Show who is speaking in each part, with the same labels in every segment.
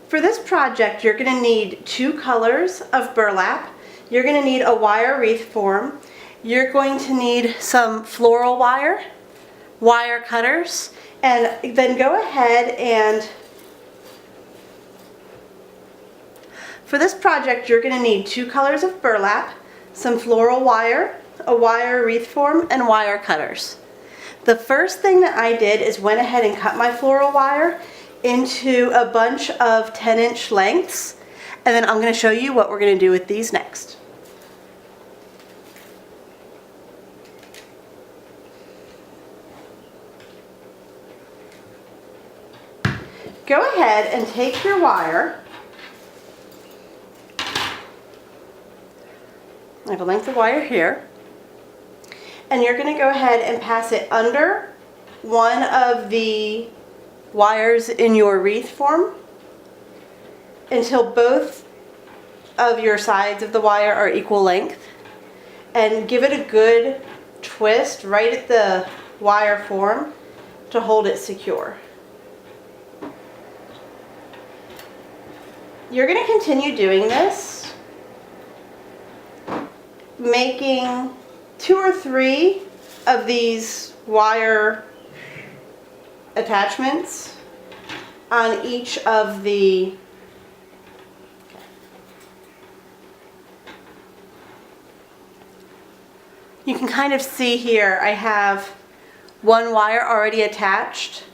Speaker 1: For this project, you're going to need 2 colors of burlap. You're going to need a wire wreath form. You're going to need some floral wire, wire cutters, and then go ahead and for this project, you're going to need 2 colors of burlap, some floral wire, a wire wreath form, and wire cutters. The first thing that I did is went ahead and cut my floral wire into a bunch of 10-inch lengths, and then I'm going to show you what we're going to do with these next. Go ahead and take your wire. I have a length of wire here, and you're going to go ahead and pass it under one of the wires in your wreath form until both of your sides of the wire are equal length, and give it a good twist right at the wire form to hold it secure. You're going to continue doing this, making 2 or 3 of these wire attachments on each of the You can kind of see here I have one wire already attached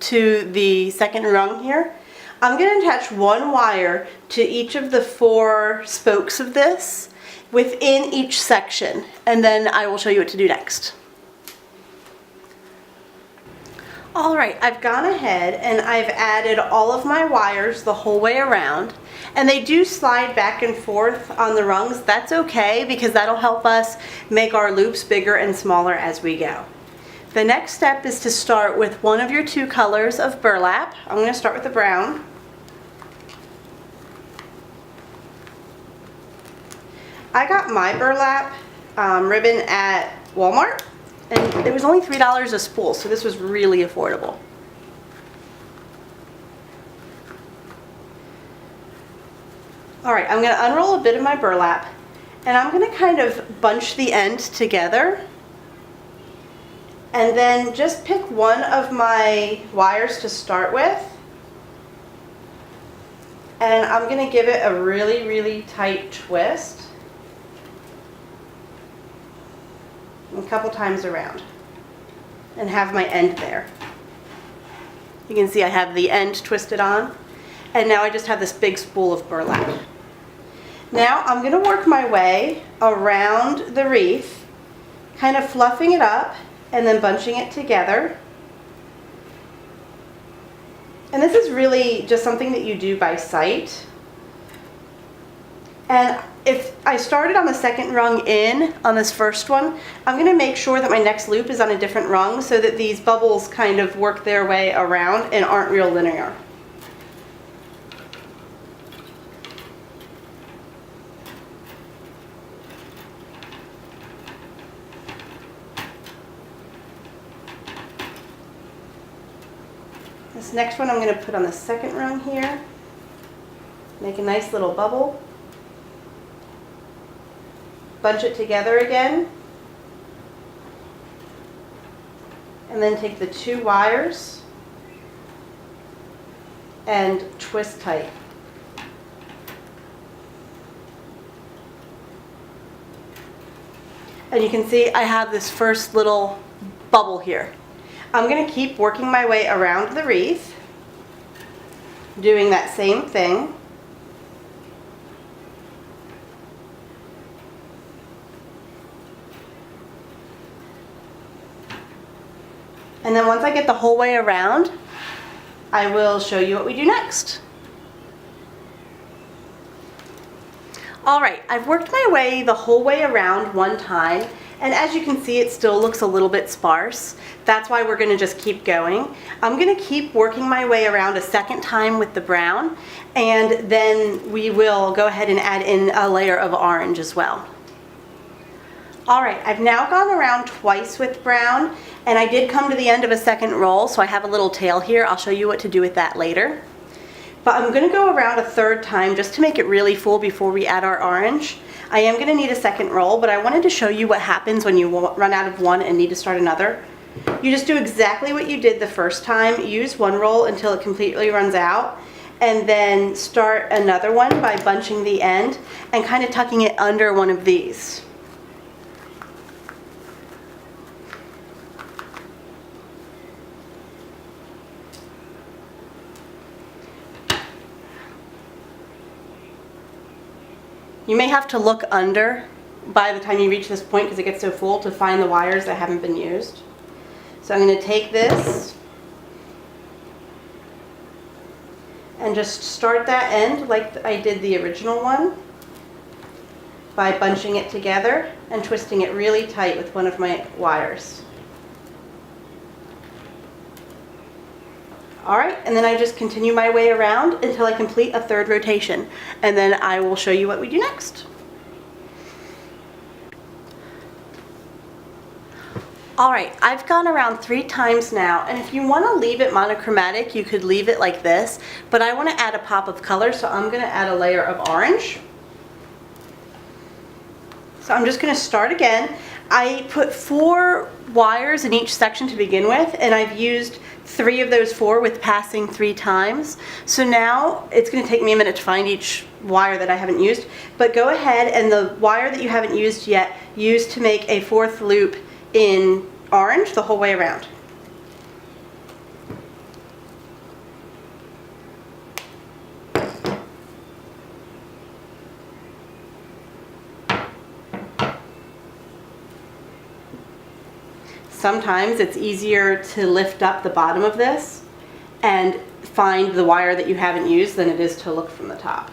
Speaker 1: to the second rung here. I'm going to attach one wire to each of the 4 spokes of this within each section, and then I will show you what to do next. Alright, I've gone ahead and I've added all of my wires the whole way around, and they do slide back and forth on the rungs. That's okay, because that'll help us make our loops bigger and smaller as we go. The next step is to start with one of your 2 colors of burlap. I'm going to start with the brown. I got my burlap ribbon at Walmart, and it was only $3 a spool, so this was really affordable. Alright, I'm going to unroll a bit of my burlap, and I'm going to kind of bunch the end together, and then just pick one of my wires to start with, and I'm going to give it a really, really tight twist. A couple times around, and have my end there. You can see I have the end twisted on, and now I just have this big spool of burlap. Now I'm going to work my way around the wreath, kind of fluffing it up and then bunching it together. And this is really just something that you do by sight. And if I started on the second rung in on this first one, I'm going to make sure that my next loop is on a different rung so that these bubbles kind of work their way around and aren't real linear. This next one I'm going to put on the second rung here. Make a nice little bubble. Bunch it together again, and then take the 2 wires and twist tight. And you can see I have this first little bubble here. I'm going to keep working my way around the wreath, doing that same thing. And then once I get the whole way around, I will show you what we do next. Alright, I've worked my way the whole way around one time, and as you can see it still looks a little bit sparse. That's why we're going to just keep going. I'm going to keep working my way around a second time with the brown, and then we will go ahead and add in a layer of orange as well. Alright, I've now gone around twice with brown, and I did come to the end of a second roll, so I have a little tail here. I'll show you what to do with that later. but I'm going to go around a third time just to make it really full before we add our orange. I am going to need a second roll, but I wanted to show you what happens when you run out of one and need to start another. You just do exactly what you did the first time. Use one roll until it completely runs out, and then start another one by bunching the end and kind of tucking it under one of these. You may have to look under by the time you reach this point because it gets so full to find the wires that haven't been used. So I'm going to take this and just start that end like I did the original one by bunching it together and twisting it really tight with one of my wires. Alright, and then I just continue my way around until I complete a third rotation, and then I will show you what we do next. Alright, I've gone around 3 times now, and if you want to leave it monochromatic, you could leave it like this, but I want to add a pop of color, so I'm going to add a layer of orange. So I'm just going to start again. I put 4 wires in each section to begin with, and I've used 3 of those 4 with passing 3 times. So now it's going to take me a minute to find each wire that I haven't used, but go ahead and the wire that you haven't used yet, use to make a 4th loop in orange the whole way around. Sometimes it's easier to lift up the bottom of this and find the wire that you haven't used than it is to look from the top.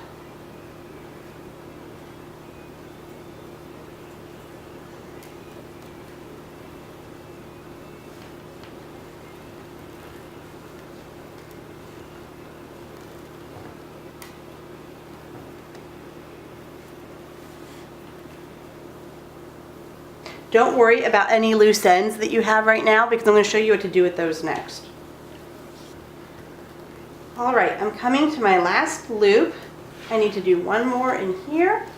Speaker 1: Don't worry about any loose ends that you have right now because I'm going to show you what to do with those next. Alright, I'm coming to my last loop. I need to do one more in here.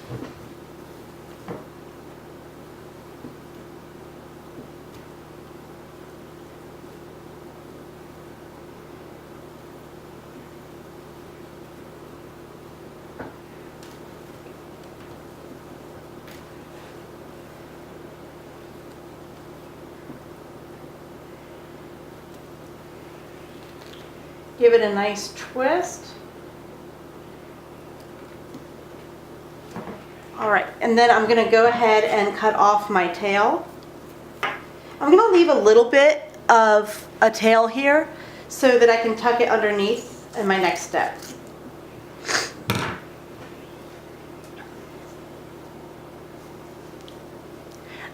Speaker 1: Give it a nice twist. Alright, and then I'm going to go ahead and cut off my tail. I'm going to leave a little bit of a tail here so that I can tuck it underneath in my next step.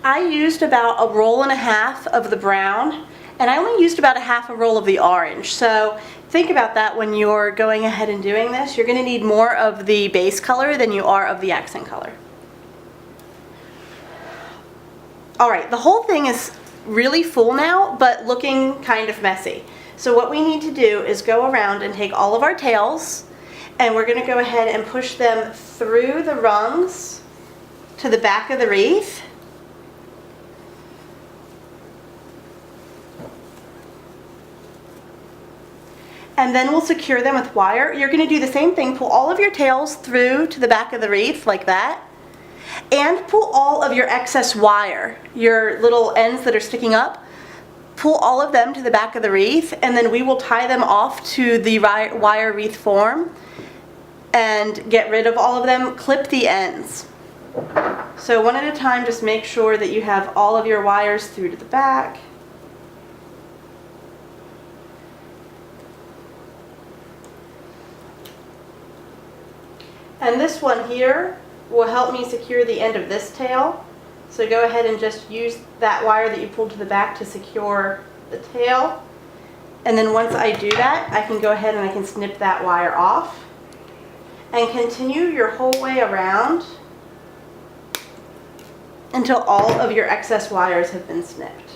Speaker 1: I used about a roll and a half of the brown, and I only used about a half a roll of the orange. So think about that when you're going ahead and doing this. You're going to need more of the base color than you are of the accent color. Alright, the whole thing is really full now, but looking kind of messy. So what we need to do is go around and take all of our tails, and we're going to go ahead and push them through the rungs to the back of the wreath. And then we'll secure them with wire. You're going to do the same thing. Pull all of your tails through to the back of the wreath like that. And pull all of your excess wire, your little ends that are sticking up, pull all of them to the back of the wreath, and then we will tie them off to the wire wreath form and get rid of all of them. Clip the ends. So one at a time, just make sure that you have all of your wires through to the back. And this one here will help me secure the end of this tail. So go ahead and just use that wire that you pulled to the back to secure the tail. And then once I do that, I can go ahead and I can snip that wire off. And continue your whole way around until all of your excess wires have been snipped.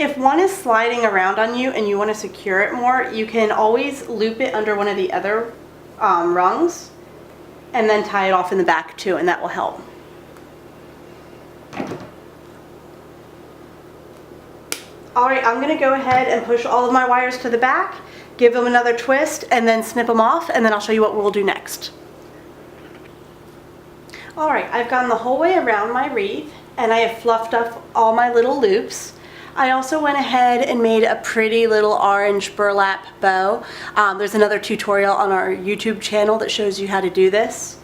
Speaker 1: If one is sliding around on you and you want to secure it more, you can always loop it under one of the other rungs and then tie it off in the back too, and that will help. All right, I'm gonna go ahead and push all of my wires to the back, give them another twist, and then snip them off, and then I'll show you what we'll do next. All right, I've gone the whole way around my wreath, and I have fluffed up all my little loops. I also went ahead and made a pretty little orange burlap bow. There's another tutorial on our YouTube channel that shows you how to do this.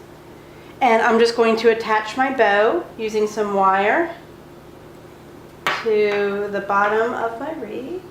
Speaker 1: And I'm just going to attach my bow using some wire to the bottom of my wreath.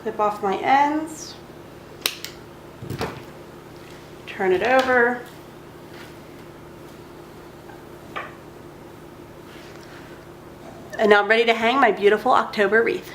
Speaker 1: Clip off my ends, turn it over, and now I'm ready to hang my beautiful October wreath.